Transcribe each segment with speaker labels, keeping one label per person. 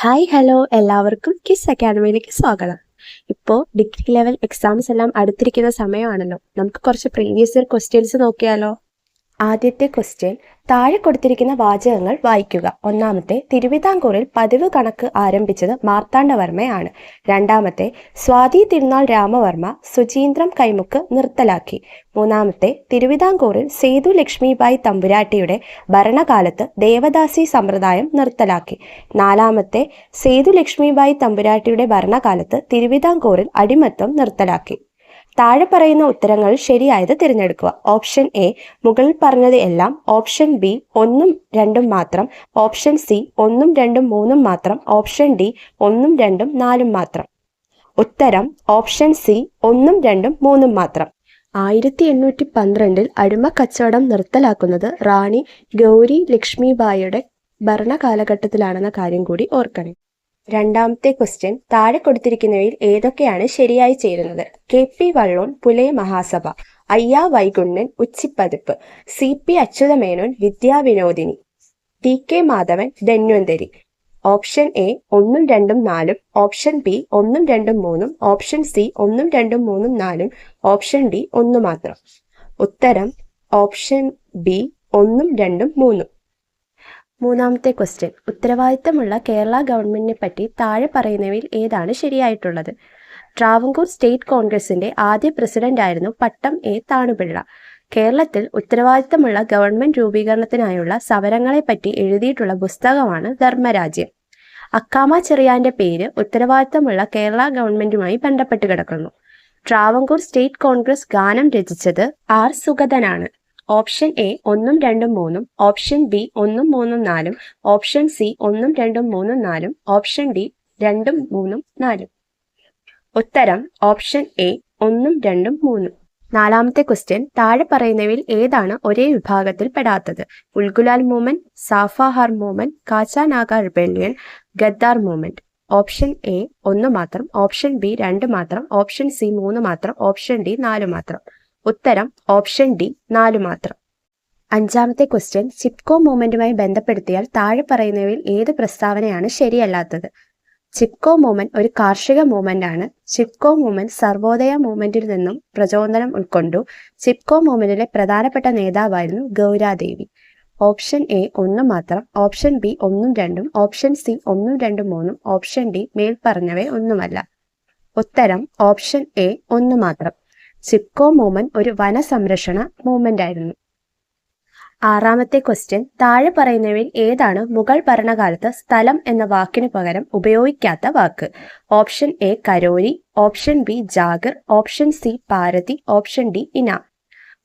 Speaker 1: Hi hello എല്ലാവർക്കും kiss അക്കാഡമിയിലേക്ക് സ്വാഗതം. ഇപ്പോൾ ഡിഗ്രി ലെവൽ എക്സാംസ് എല്ലാം അടുത്തിരിക്കുന്ന സമയമാണല്ലോ. നമുക്ക് കുറച്ച് പ്രീവിയസ് ഇയർ ക്വസ്റ്റ്യൻസ് നോക്കിയാലോ. ആദ്യത്തെ ക്വസ്റ്റ്യൻ, താഴെ കൊടുത്തിരിക്കുന്ന വാചകങ്ങൾ വായിക്കുക. ഒന്നാമത്തെ, തിരുവിതാംകൂറിൽ പതിവ് കണക്ക് ആരംഭിച്ചത് മാർത്താണ്ഡവർമ്മയാണ്. രണ്ടാമത്തെ, സ്വാതി തിരുനാൾ രാമവർമ്മ സുചീന്ദ്രം കൈമുക്ക് നിർത്തലാക്കി. മൂന്നാമത്തെ, തിരുവിതാംകൂറിൽ സേതു ലക്ഷ്മിബായി തമ്പുരാട്ടിയുടെ ഭരണകാലത്ത് ദേവദാസി സമ്പ്രദായം നിർത്തലാക്കി. നാലാമത്തെ, സേതു ലക്ഷ്മിബായി തമ്പുരാട്ടിയുടെ ഭരണകാലത്ത് തിരുവിതാംകൂറിൽ അടിമത്വം നിർത്തലാക്കി. താഴെ പറയുന്ന ഉത്തരങ്ങൾ ശരിയായത് തിരഞ്ഞെടുക്കുക. ഓപ്ഷൻ എ, മുകളിൽ പറഞ്ഞത് എല്ലാം. ഓപ്ഷൻ ബി, 1ഉം 2ഉം മാത്രം. ഓപ്ഷൻ സി, 1ഉം 2ഉം 3ഉം മാത്രം. ഓപ്ഷൻ ഡി, 1ഉം 2ഉം 4ഉം മാത്രം. ഉത്തരം ഓപ്ഷൻ സി, 1ഉം 2ഉം 3ഉം മാത്രം. 1812 അടിമ കച്ചവടം നിർത്തലാക്കുന്നത് റാണി ഗൗരി ലക്ഷ്മിബായിയുടെ ഭരണകാലഘട്ടത്തിലാണെന്ന കാര്യം കൂടി ഓർക്കണം. രണ്ടാമത്തെ ക്വസ്റ്റ്യൻ, താഴെ കൊടുത്തിരിക്കുന്നവയിൽ ഏതൊക്കെയാണ് ശരിയായി ചേരുന്നത്? KP വള്ളോൺ പുലയ മഹാസഭ, അയ്യാ വൈകുണ്ഠൻ ഉച്ചിപ്പതിപ്പ്, CP Achutha Menon Vidyavinodini, TK Madhavan Dhanwanthari. Option A 1ഉം 2ഉം 4ഉം, ഓപ്ഷൻ ബി 1ഉം 2ഉം 3ഉം, ഓപ്ഷൻ സി 1ഉം 2ഉം 3ഉം 4ഉം, ഓപ്ഷൻ ഡി 1 മാത്രം. ഉത്തരം ഓപ്ഷൻ ബി 1ഉം 2ഉം 3ഉം. മൂന്നാമത്തെ ക്വസ്റ്റ്യൻ, ഉത്തരവാദിത്തമുള്ള കേരള ഗവൺമെന്റിനെ പറ്റി താഴെ പറയുന്നവയിൽ ഏതാണ് ശരിയായിട്ടുള്ളത്? ട്രാവൻകൂർ സ്റ്റേറ്റ് കോൺഗ്രസിന്റെ ആദ്യ പ്രസിഡന്റായിരുന്നു പട്ടം എ താണുപിള്ള. കേരളത്തിൽ ഉത്തരവാദിത്തമുള്ള ഗവൺമെന്റ് രൂപീകരണത്തിനായുള്ള സമരങ്ങളെപ്പറ്റി എഴുതിയിട്ടുള്ള പുസ്തകമാണ് ധർമ്മരാജ്യം. അക്കാമ ചെറിയാന്റെ പേര് ഉത്തരവാദിത്തമുള്ള കേരള ഗവൺമെന്റുമായി ബന്ധപ്പെട്ട് കിടക്കുന്നു. ട്രാവൻകൂർ സ്റ്റേറ്റ് കോൺഗ്രസ് ഗാനം രചിച്ചത് ആർ സുഗതനാണ്. ഓപ്ഷൻ എ 1ഉം 2ഉം 3ഉം, ഓപ്ഷൻ ബി 1ഉം 3ഉം 4ഉം, ഓപ്ഷൻ സി 1ഉം 2ഉം 3ഉം 4ഉം, ഓപ്ഷൻ ഡി 2ഉം 3ഉം 4ഉം. ഉത്തരം ഓപ്ഷൻ എ 1ഉം 2ഉം 3ഉം. നാലാമത്തെ ക്വസ്റ്റ്യൻ, താഴെ പറയുന്നവയിൽ ഏതാണ് ഒരേ വിഭാഗത്തിൽ പെടാത്തത്? Ulgulan movement, Safahar movement, Kacha Naga rebellion, Ghadar movement. Option A 1 മാത്രം, ഓപ്ഷൻ ബി 2 മാത്രം, ഓപ്ഷൻ സി 3 മാത്രം, ഓപ്ഷൻ ഡി 4 മാത്രം. ഉത്തരം ഓപ്ഷൻ ഡി 4 മാത്രം. അഞ്ചാമത്തെ ക്വസ്റ്റ്യൻ, ചിപ്കോ മൂവ്മെന്റുമായി ബന്ധപ്പെടുത്തിയാൽ താഴെ പറയുന്നവയിൽ ഏത് പ്രസ്താവനയാണ് ശരിയല്ലാത്തത്? ചിപ്കോ മൂവ്മെന്റ് ഒരു കാർഷിക മൂവ്മെന്റ് ആണ്. ചിപ്കോ മൂവ്മെന്റ് സർവോദയ മൂവ്മെന്റിൽ നിന്നും പ്രചോദനം ഉൾക്കൊണ്ടു. ചിപ്കോ മൂവ്മെന്റിലെ പ്രധാനപ്പെട്ട നേതാവായിരുന്നു ഗൗരാദേവി. ഓപ്ഷൻ എ 1 മാത്രം, ഓപ്ഷൻ ബി 1ഉം 2ഉം, ഓപ്ഷൻ സി 1ഉം 2ഉം 3ഉം, ഓപ്ഷൻ ഡി മേൽപ്പറഞ്ഞവ ഒന്നുമല്ല. ഉത്തരം ഓപ്ഷൻ എ 1 മാത്രം. ചിപ്കോ മൂവ്മെന്റ് ഒരു വനസംരക്ഷണ മൂവ്മെന്റ് ആയിരുന്നു. ആറാമത്തെ ക്വസ്റ്റ്യൻ, താഴെ പറയുന്നവയിൽ ഏതാണ് മുഗൾ ഭരണകാലത്ത് സ്ഥലം എന്ന വാക്കിനു പകരം ഉപയോഗിക്കാത്ത വാക്ക്? ഓപ്ഷൻ എ കരോരി, ഓപ്ഷൻ ബി ജാഗിർ, ഓപ്ഷൻ സി പാരതി, ഓപ്ഷൻ ഡി ഇനാം.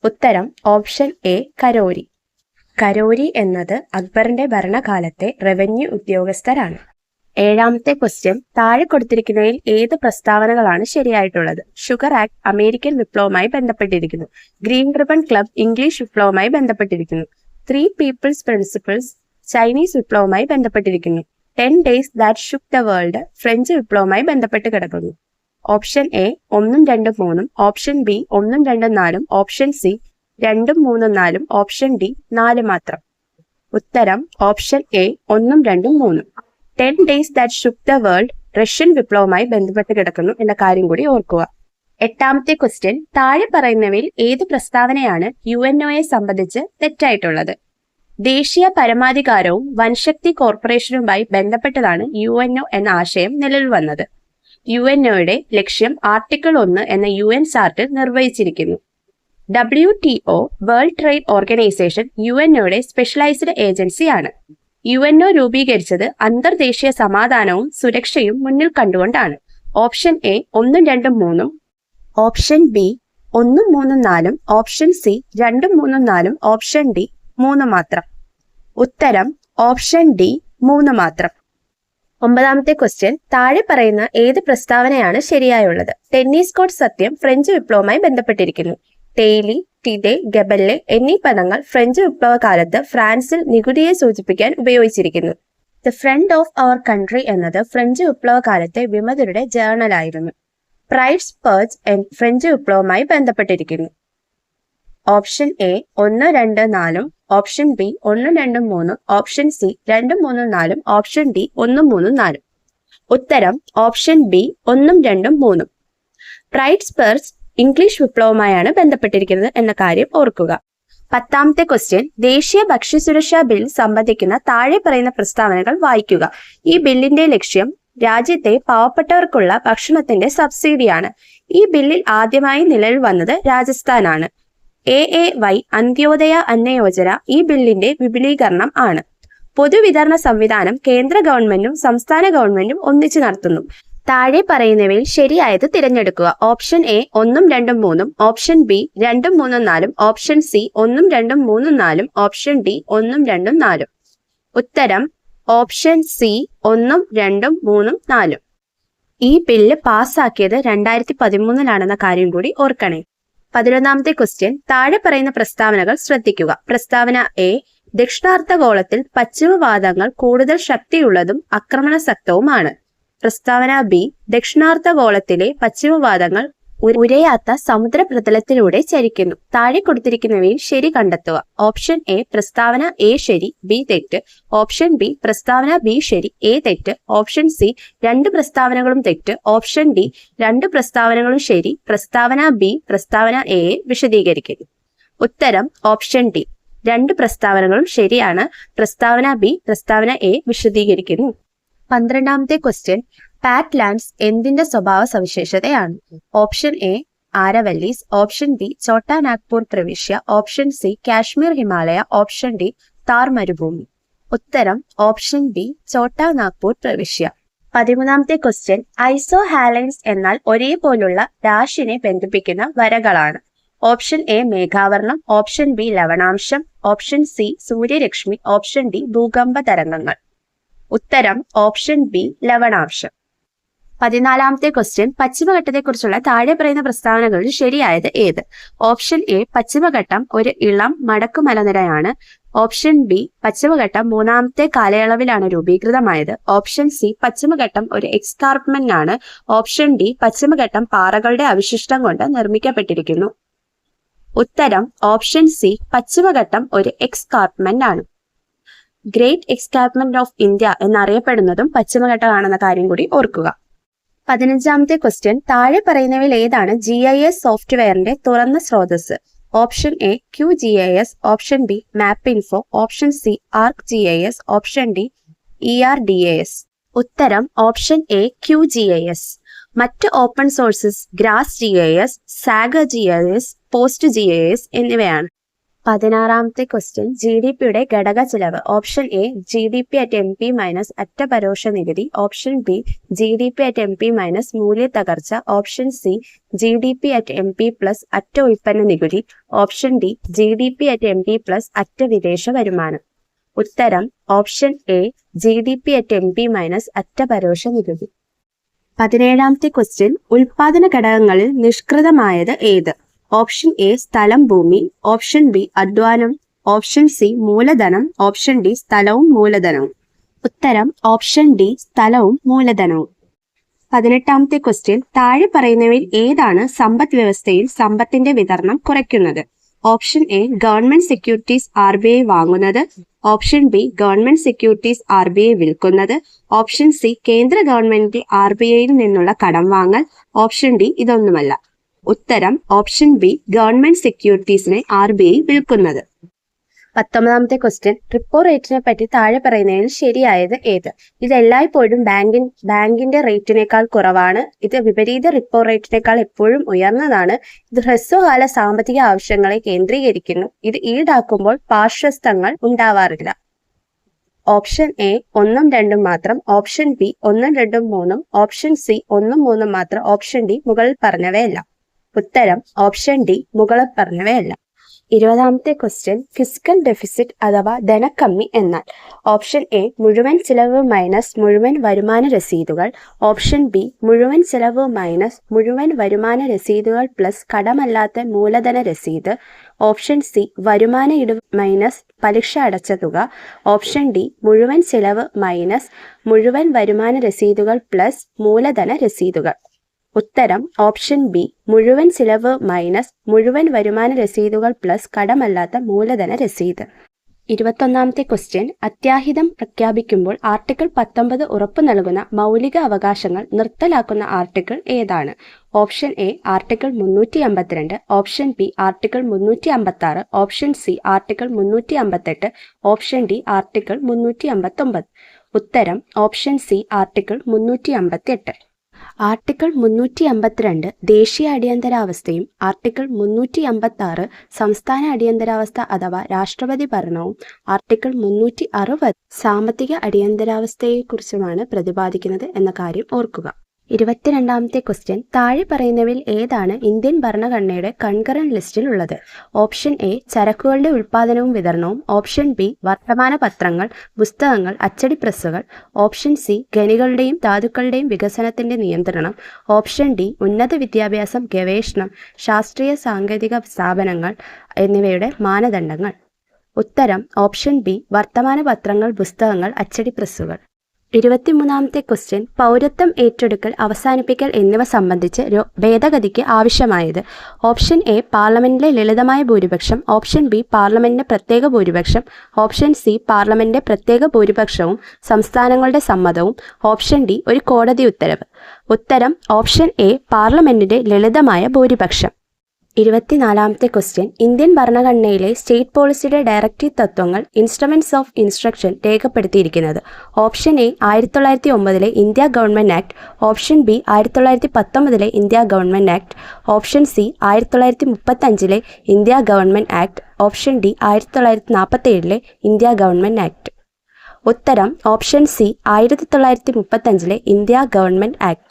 Speaker 1: ഉത്തരം ഓപ്ഷൻ എ കരോരി. കരോരി എന്നത് അക്ബറിന്റെ ഭരണകാലത്തെ റവന്യൂ ഉദ്യോഗസ്ഥരാണ്. ഏഴാമത്തെ ക്വസ്റ്റ്യൻ, താഴെ കൊടുത്തിരിക്കുന്നവയിൽ ഏത് പ്രസ്താവനകളാണ് ശരിയായിട്ടുള്ളത്? ഷുഗർ ആക്ട് അമേരിക്കൻ വിപ്ലവവുമായി ബന്ധപ്പെട്ടിരിക്കുന്നു. ഗ്രീൻ റിബൺ ക്ലബ് ഇംഗ്ലീഷ് വിപ്ലവവുമായി ബന്ധപ്പെട്ടിരിക്കുന്നു. 3 പീപ്പിൾസ് പ്രിൻസിപ്പിൾസ് ചൈനീസ് വിപ്ലവവുമായി ബന്ധപ്പെട്ടിരിക്കുന്നു. 10 days that shook the world French വിപ്ലവവുമായി ബന്ധപ്പെട്ട് കിടക്കുന്നു. ഓപ്ഷൻ എ 1ഉം 2ഉം 3ഉം, ഓപ്ഷൻ ബി 1ഉം 2ഉം 4ഉം, ഓപ്ഷൻ സി 2ഉം 3ഉം 4ഉം, ഓപ്ഷൻ ഡി 4 മാത്രം. ഉത്തരം ഓപ്ഷൻ എ 1ഉം 2ഉം 3ഉം. 10 days that shook the world Russian വിപ്ലവവുമായി ബന്ധപ്പെട്ട് കിടക്കുന്നു എന്ന കാര്യം കൂടി ഓർക്കുക. എട്ടാമത്തെ ക്വസ്റ്റ്യൻ, താഴെ പറയുന്നവയിൽ ഏത് പ്രസ്താവനയാണ് UNOയെ സംബന്ധിച്ച് തെറ്റായിട്ടുള്ളത്? ദേശീയ പരമാധികാരവും വൻശക്തി കോർപ്പറേഷനുമായി ബന്ധപ്പെട്ടതാണ് UNO എന്ന ആശയം നിലവിൽ വന്നത്. UNOയുടെ ലക്ഷ്യം ആർട്ടിക്കിൾ 1 എന്ന UN ചാർട്ടിൽ നിർവഹിച്ചിരിക്കുന്നു. WTO വേൾഡ് ട്രേഡ് ഓർഗനൈസേഷൻ UNOയുടെ സ്പെഷ്യലൈസ്ഡ് ഏജൻസിയാണ്. UNO രൂപീകരിച്ചത് അന്തർദേശീയ സമാധാനവും സുരക്ഷയും മുന്നിൽ കണ്ടുകൊണ്ടാണ്. ഓപ്ഷൻ എ 1ഉം 2ഉം 3ഉം, ഓപ്ഷൻ ബി 1ഉം 3ഉം 4ഉം, ഓപ്ഷൻ സി 2ഉം 3ഉം 4ഉം, ഓപ്ഷൻ ഡി 3 മാത്രം. ഉത്തരം ഓപ്ഷൻ ഡി 3 മാത്രം. ഒമ്പതാമത്തെ ക്വസ്റ്റ്യൻ, താഴെ പറയുന്ന ഏത് പ്രസ്താവനയാണ് ശരിയായുള്ളത്? ടെന്നീസ് കോർട്ട് സത്യം ഫ്രഞ്ച് വിപ്ലവവുമായി ബന്ധപ്പെട്ടിരിക്കുന്നു. ടേലി, ടിഡെ, ഗബല്ലെ എന്നീ പദങ്ങൾ ഫ്രഞ്ച് വിപ്ലവകാലത്ത് ഫ്രാൻസിൽ നികുതിയെ സൂചിപ്പിക്കാൻ ഉപയോഗിച്ചിരിക്കുന്നു. The front of our country എന്നത് ഫ്രഞ്ച് വിപ്ലവകാലത്തെ വിമതരുടെ ജേർണലായിരുന്നു. പ്രൈഡ്സ് പേർച്ച് ഫ്രഞ്ച് വിപ്ലവവുമായി ബന്ധപ്പെട്ടിരിക്കുന്നു. ഓപ്ഷൻ എ 1, 2, 4ഉം, option B 1, 2, 3, option C 2, 3, 4, option D 1, 3, 4. ഉത്തരം option B 1, 2, 3. Pride's purge English വിപ്ലവവുമായാണ് ബന്ധപ്പെട്ടിരിക്കുന്നത് എന്ന കാര്യം ഓർക്കുക. 10ാമത്തെ ക്വസ്റ്റ്യൻ, ദേശീയ ഭക്ഷ്യസുരക്ഷാ ബിൽ സംബന്ധിക്കുന്ന താഴെ പറയുന്ന പ്രസ്താവനകൾ വായിക്കുക. ഈ ബില്ലിന്റെ ലക്ഷ്യം രാജ്യത്തെ പാവപ്പെട്ടവർക്കുള്ള ഭക്ഷണത്തിന്റെ സബ്സിഡിയാണ്. ഈ ബില്ലിൽ ആദ്യമായി നിലവിൽ വന്നത് രാജസ്ഥാനാണ്. AAY അന്ത്യോദയ അന്ന യോജന ഈ ബില്ലിന്റെ വിപുലീകരണം ആണ്. പൊതുവിതരണ സംവിധാനം കേന്ദ്ര ഗവൺമെന്റും സംസ്ഥാന ഗവൺമെന്റും ഒന്നിച്ചു നടത്തുന്നു. താഴെ പറയുന്നവയിൽ ശരിയായത് തിരഞ്ഞെടുക്കുക. Option A 1, 2, 3, option B 2, 3, 4, option C 1, 2, 3, 4, option D 1, 2, 4. ഉത്തരം ഓപ്ഷൻ സി 1, 2, 3, 4. ഈ ബില്ല് പാസ്സാക്കിയത് 2013 കാര്യം കൂടി ഓർക്കണേ. 11ാമത്തെ ക്വസ്റ്റ്യൻ, താഴെ പറയുന്ന പ്രസ്താവനകൾ ശ്രദ്ധിക്കുക. പ്രസ്താവന എ, ദക്ഷിണാർദ്ധഗോളത്തിൽ പശ്ചിമവാതങ്ങൾ കൂടുതൽ ശക്തിയുള്ളതും ആക്രമണസക്തവുമാണ്. പ്രസ്താവന ബി, ദക്ഷിണാർദ്ധഗോളത്തിലെ പശ്ചിമവാതങ്ങൾ ഉരയാത്ത സമുദ്രപ്രതലത്തിലൂടെ ചരിക്കുന്നു. താഴെ കൊടുത്തിരിക്കുന്നവയിൽ ശരി കണ്ടെത്തുക. ഓപ്ഷൻ എ പ്രസ്താവന എ ശരി, ബി തെറ്റ്. ഓപ്ഷൻ ബി പ്രസ്താവന ബി ശരി, എ തെറ്റ്. ഓപ്ഷൻ സി 2 പ്രസ്താവനകളും തെറ്റ്. ഓപ്ഷൻ ഡി 2 പ്രസ്താവനകളും ശരി. പ്രസ്താവന ബി പ്രസ്താവന എയെ വിശദീകരിക്കുന്നു. ഉത്തരം ഓപ്ഷൻ ഡി, 2 പ്രസ്താവനകളും ശരിയാണ്. പ്രസ്താവന ബി പ്രസ്താവന എ വിശദീകരിക്കുന്നു. 12ാമത്തെ ക്വസ്റ്റ്യൻ, പാറ്റ് ലാൻഡ്സ് എന്തിന്റെ സ്വഭാവ സവിശേഷതയാണ്? Option A Aravallis, option B ചോട്ടാ നാഗ്പൂർ പ്രവിശ്യ, option C Kashmir Himalaya, option D Thar മരുഭൂമി. ഉത്തരം ഓപ്ഷൻ ബി ചോട്ടാ നാഗ്പൂർ പ്രവിശ്യ. 13ാമത്തെ ക്വസ്റ്റ്യൻ, ഐസോഹാലൈൻസ് എന്നാൽ ഒരേപോലുള്ള ഡാഷിനെ ബന്ധിപ്പിക്കുന്ന വരകളാണ്. ഓപ്ഷൻ എ മേഘാവരണം, ഓപ്ഷൻ ബി ലവണാംശം, ഓപ്ഷൻ സി സൂര്യരശ്മി, ഓപ്ഷൻ ഡി ഭൂകമ്പ തരംഗങ്ങൾ. ഉത്തരം ഓപ്ഷൻ ബി ലവണാംശം. 14ാമത്തെ ക്വസ്റ്റ്യൻ, പശ്ചിമഘട്ടത്തെക്കുറിച്ചുള്ള താഴെ പറയുന്ന പ്രസ്താവനകളിൽ ശരിയായത് ഏത്? ഓപ്ഷൻ എ പശ്ചിമഘട്ടം ഒരു ഇളം മടക്കു മലനിരയാണ്. ഓപ്ഷൻ ബി പശ്ചിമഘട്ടം 3ാമത്തെ കാലയളവിലാണ് രൂപീകൃതമായത്. ഓപ്ഷൻ സി പശ്ചിമഘട്ടം ഒരു എക്സ്കാർപ്മെന്റ് ആണ്. ഓപ്ഷൻ ഡി പശ്ചിമഘട്ടം പാറകളുടെ അവശിഷ്ടം കൊണ്ട് നിർമ്മിക്കപ്പെട്ടിരിക്കുന്നു. ഉത്തരം ഓപ്ഷൻ സി പശ്ചിമഘട്ടം ഒരു എക്സ്കാർപ്മെന്റ് ആണ്. ഗ്രേറ്റ് എക്സ്കാർപ്മെന്റ് ഓഫ് ഇന്ത്യ എന്നറിയപ്പെടുന്നതും പശ്ചിമഘട്ടമാണെന്ന കാര്യം കൂടി ഓർക്കുക. 15ാമത്തെ ക്വസ്റ്റ്യൻ, താഴെ പറയുന്നവയിൽ ഏതാണ് GIS സോഫ്റ്റ്വെയറിന്റെ തുറന്ന സ്രോതസ്? Option A QGIS, option B map info, option C ArcGIS, option D ERDAS. ഉത്തരം ഓപ്ഷൻ എ QGIS. മറ്റ് ഓപ്പൺ സോഴ്സസ് ഗ്രാസ് GIS, സാഗർ GIS, പോസ്റ്റ് GIS എന്നിവയാണ്. 16ാമത്തെ ക്വസ്റ്റ്യൻ, GDPയുടെ ഘടക ചിലവ്. Option A GDP at MP minus അറ്റ പരോക്ഷ നികുതി, option B GDP at MP minus മൂല്യത്തകർച്ച, option C GDP at MP plus അറ്റ ഉൽപ്പന്ന നികുതി, option D GDP at MP plus അറ്റ വിദേശ വരുമാനം. ഉത്തരം option A GDP at MP minus അറ്റ പരോക്ഷ നികുതി. 17ാമത്തെ ക്വസ്റ്റ്യൻ, ഉൽപാദന ഘടകങ്ങളിൽ നിഷ്കൃതമായത് ഏത്? ഓപ്ഷൻ എ സ്ഥലം ഭൂമി, ഓപ്ഷൻ ബി അധ്വാനം, ഓപ്ഷൻ സി മൂലധനം, ഓപ്ഷൻ ഡി സ്ഥലവും മൂലധനവും. ഉത്തരം ഓപ്ഷൻ ഡി സ്ഥലവും മൂലധനവും. 18ാമത്തെ ക്വസ്റ്റ്യൻ, താഴെ പറയുന്നവയിൽ ഏതാണ് സമ്പദ് വ്യവസ്ഥയിൽ സമ്പത്തിന്റെ വിതരണം കുറയ്ക്കുന്നത്? Option A government securities RBI വാങ്ങുന്നത്, option B government securities RBI വിൽക്കുന്നത്, ഓപ്ഷൻ സി കേന്ദ്ര ഗവൺമെന്റ് RBIയിൽ നിന്നുള്ള കടം വാങ്ങൽ, ഓപ്ഷൻ ഡി ഇതൊന്നുമല്ല. ഉത്തരം ഓപ്ഷൻ ബി ഗവൺമെന്റ് സെക്യൂരിറ്റീസിനെ RBI വിൽക്കുന്നത്. 19ാമത്തെ ക്വസ്റ്റ്യൻ, റിപ്പോ റേറ്റിനെ പറ്റി താഴെ പറയുന്നതിൽ ശരിയായത് ഏത്? ഇത് എല്ലായ്പ്പോഴും ബാങ്കിന്റെ റേറ്റിനേക്കാൾ കുറവാണ്. ഇത് വിപരീത റിപ്പോ റേറ്റിനേക്കാൾ എപ്പോഴും ഉയർന്നതാണ്. ഇത് ഹ്രസ്വകാല സാമ്പത്തിക ആവശ്യങ്ങളെ കേന്ദ്രീകരിക്കുന്നു. ഇത് ഈടാക്കുമ്പോൾ പാർശ്വസ്ഥങ്ങൾ ഉണ്ടാവാറില്ല. ഓപ്ഷൻ എ 1, 2 മാത്രം, ഓപ്ഷൻ ബി 1, 2, 3, ഓപ്ഷൻ സി 1, 3 മാത്രം, ഓപ്ഷൻ ഡി മുകളിൽ പറഞ്ഞവയല്ല. ഉത്തരം ഓപ്ഷൻ ഡി മുകളിൽ പറഞ്ഞവയല്ല. 20ാമത്തെ ക്വസ്റ്റ്യൻ, ഫിസിക്കൽ ഡെഫിസിറ്റ് അഥവാ ധനക്കമ്മി എന്നാൽ? ഓപ്ഷൻ എ മുഴുവൻ ചിലവ് മൈനസ് മുഴുവൻ വരുമാന രസീതുകൾ, ഓപ്ഷൻ ബി മുഴുവൻ ചിലവ് മൈനസ് മുഴുവൻ വരുമാന രസീതുകൾ പ്ലസ് കടമല്ലാത്ത മൂലധന രസീത്, ഓപ്ഷൻ സി വരുമാന ഇടിവ് മൈനസ് പലിശ അടച്ച തുക, ഓപ്ഷൻ ഡി മുഴുവൻ ചിലവ് മൈനസ് മുഴുവൻ വരുമാന രസീതുകൾ പ്ലസ് മൂലധന രസീതുകൾ. ഉത്തരം ഓപ്ഷൻ ബി മുഴുവൻ ചിലവ് മൈനസ് മുഴുവൻ വരുമാന രസീതുകൾ പ്ലസ് കടമല്ലാത്ത മൂലധന രസീത്. 21ാമത്തെ ക്വസ്റ്റ്യൻ, അത്യാഹിതം പ്രഖ്യാപിക്കുമ്പോൾ ആർട്ടിക്കിൾ 19 ഉറപ്പു നൽകുന്ന മൗലിക അവകാശങ്ങൾ നിർത്തലാക്കുന്ന ആർട്ടിക്കിൾ ഏതാണ്? Option A article 352, option B article 356, option C article 358, option D article 359. ഉത്തരം ഓപ്ഷൻ സി ആർട്ടിക്കിൾ 358. ആർട്ടിക്കിൾ 352 ദേശീയ അടിയന്തരാവസ്ഥയും ആർട്ടിക്കിൾ 356 സംസ്ഥാന അടിയന്തരാവസ്ഥ അഥവാ രാഷ്ട്രപതി ഭരണവും ആർട്ടിക്കിൾ 360 സാമ്പത്തിക അടിയന്തരാവസ്ഥയെക്കുറിച്ചുമാണ് പ്രതിപാദിക്കുന്നത് എന്ന കാര്യം ഓർക്കുക. 22ാമത്തെ ക്വസ്റ്റ്യൻ, താഴെ പറയുന്നവയിൽ ഏതാണ് ഇന്ത്യൻ ഭരണഘടനയുടെ കൺകറന്റ് ലിസ്റ്റിൽ ഉള്ളത്? ഓപ്ഷൻ എ ചരക്കുകളുടെ ഉൽപ്പാദനവും വിതരണവും, ഓപ്ഷൻ ബി വർത്തമാന പത്രങ്ങൾ, പുസ്തകങ്ങൾ, അച്ചടി പ്രസ്സുകൾ, ഓപ്ഷൻ സി ഖനികളുടെയും ധാതുക്കളുടെയും വികസനത്തിന്റെ നിയന്ത്രണം, ഓപ്ഷൻ ഡി ഉന്നത വിദ്യാഭ്യാസം, ഗവേഷണം, ശാസ്ത്രീയ സാങ്കേതിക സ്ഥാപനങ്ങൾ എന്നിവയുടെ മാനദണ്ഡങ്ങൾ. ഉത്തരം ഓപ്ഷൻ ബി വർത്തമാന പത്രങ്ങൾ, പുസ്തകങ്ങൾ, അച്ചടി പ്രസ്സുകൾ. 23ാമത്തെ ക്വസ്റ്റ്യൻ, പൗരത്വം ഏറ്റെടുക്കൽ, അവസാനിപ്പിക്കൽ എന്നിവ സംബന്ധിച്ച് ഭേദഗതിക്ക് ആവശ്യമായത്? ഓപ്ഷൻ എ പാർലമെന്റിലെ ലളിതമായ ഭൂരിപക്ഷം, ഓപ്ഷൻ ബി പാർലമെന്റിന്റെ പ്രത്യേക ഭൂരിപക്ഷം, ഓപ്ഷൻ സി പാർലമെന്റിന്റെ പ്രത്യേക ഭൂരിപക്ഷവും സംസ്ഥാനങ്ങളുടെ സമ്മതവും, ഓപ്ഷൻ ഡി ഒരു കോടതി ഉത്തരവ്. ഉത്തരം ഓപ്ഷൻ എ പാർലമെന്റിന്റെ ലളിതമായ ഭൂരിപക്ഷം. 24ാമത്തെ ക്വസ്റ്റ്യൻ, ഇന്ത്യൻ ഭരണഘടനയിലെ സ്റ്റേറ്റ് പോളിസിയുടെ ഡയറക്റ്റീവ് തത്വങ്ങൾ ഇൻസ്ട്രുമെന്റ്സ് ഓഫ് ഇൻസ്ട്രക്ഷൻ രേഖപ്പെടുത്തിയിരിക്കുന്നത്? Option A 1909 India government act, option B 1919 India government act, option C 1935 India government act, option D 1947 India government act. ഉത്തരം option C 1935 India government act.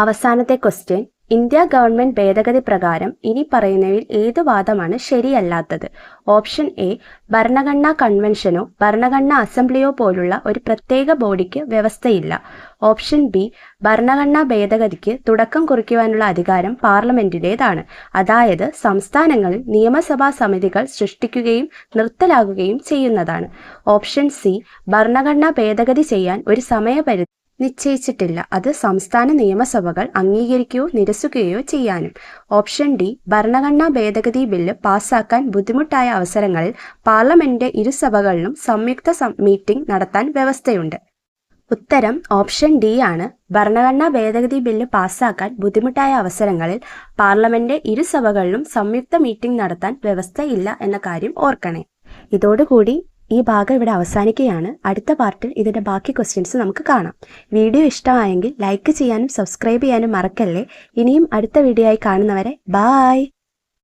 Speaker 1: അവസാനത്തെ question, India government ഭേദഗതി പ്രകാരം ഇനി പറയുന്നവയിൽ ഏത് വാദമാണ് ശരിയല്ലാത്തത്? Option A ഭരണഘടനാ കൺവെൻഷനോ ഭരണഘടനാ അസംബ്ലിയോ പോലുള്ള ഒരു പ്രത്യേക ബോഡിക്ക് വ്യവസ്ഥയില്ല, ഓപ്ഷൻ ബി ഭരണഘടനാ ഭേദഗതിക്ക് തുടക്കം കുറിക്കുവാനുള്ള അധികാരം പാർലമെന്റിൻ്റേതാണ്, അതായത് സംസ്ഥാനങ്ങളിൽ നിയമസഭാ സമിതികൾ സൃഷ്ടിക്കുകയും നിർത്തലാക്കുകയും ചെയ്യുന്നതാണ്, ഓപ്ഷൻ സി ഭരണഘടനാ ഭേദഗതി ചെയ്യാൻ ഒരു സമയപരിധി നിശ്ചയിച്ചിട്ടില്ല, അത് സംസ്ഥാന നിയമസഭകൾ അംഗീകരിക്കുകയോ നിരസിക്കുകയോ ചെയ്യാനും, ഓപ്ഷൻ ഡി ഭരണഘടനാ ഭേദഗതി ബില്ല് പാസ്സാക്കാൻ ബുദ്ധിമുട്ടായ അവസരങ്ങളിൽ പാർലമെന്റിന്റെ ഇരുസഭകളിലും സംയുക്ത മീറ്റിംഗ് നടത്താൻ വ്യവസ്ഥയുണ്ട്. ഉത്തരം ഓപ്ഷൻ ഡി ആണ്. ഭരണഘടനാ ഭേദഗതി ബില്ല് പാസ്സാക്കാൻ ബുദ്ധിമുട്ടായ അവസരങ്ങളിൽ പാർലമെന്റിന്റെ ഇരുസഭകളിലും സംയുക്ത മീറ്റിംഗ് നടത്താൻ വ്യവസ്ഥയില്ല എന്ന കാര്യം ഓർക്കണേ. ഇതോടുകൂടി ഈ ഭാഗം ഇവിടെ അവസാനിക്കുകയാണ്. അടുത്ത പാർട്ടിൽ ഇതിൻ്റെ ബാക്കി ക്വസ്റ്റ്യൻസ് നമുക്ക് കാണാം. വീഡിയോ ഇഷ്ടമായെങ്കിൽ ലൈക്ക് ചെയ്യാനും സബ്സ്ക്രൈബ് ചെയ്യാനും മറക്കല്ലേ. ഇനിയും അടുത്ത വീഡിയോ ആയി കാണുന്നവരെ ബായ്.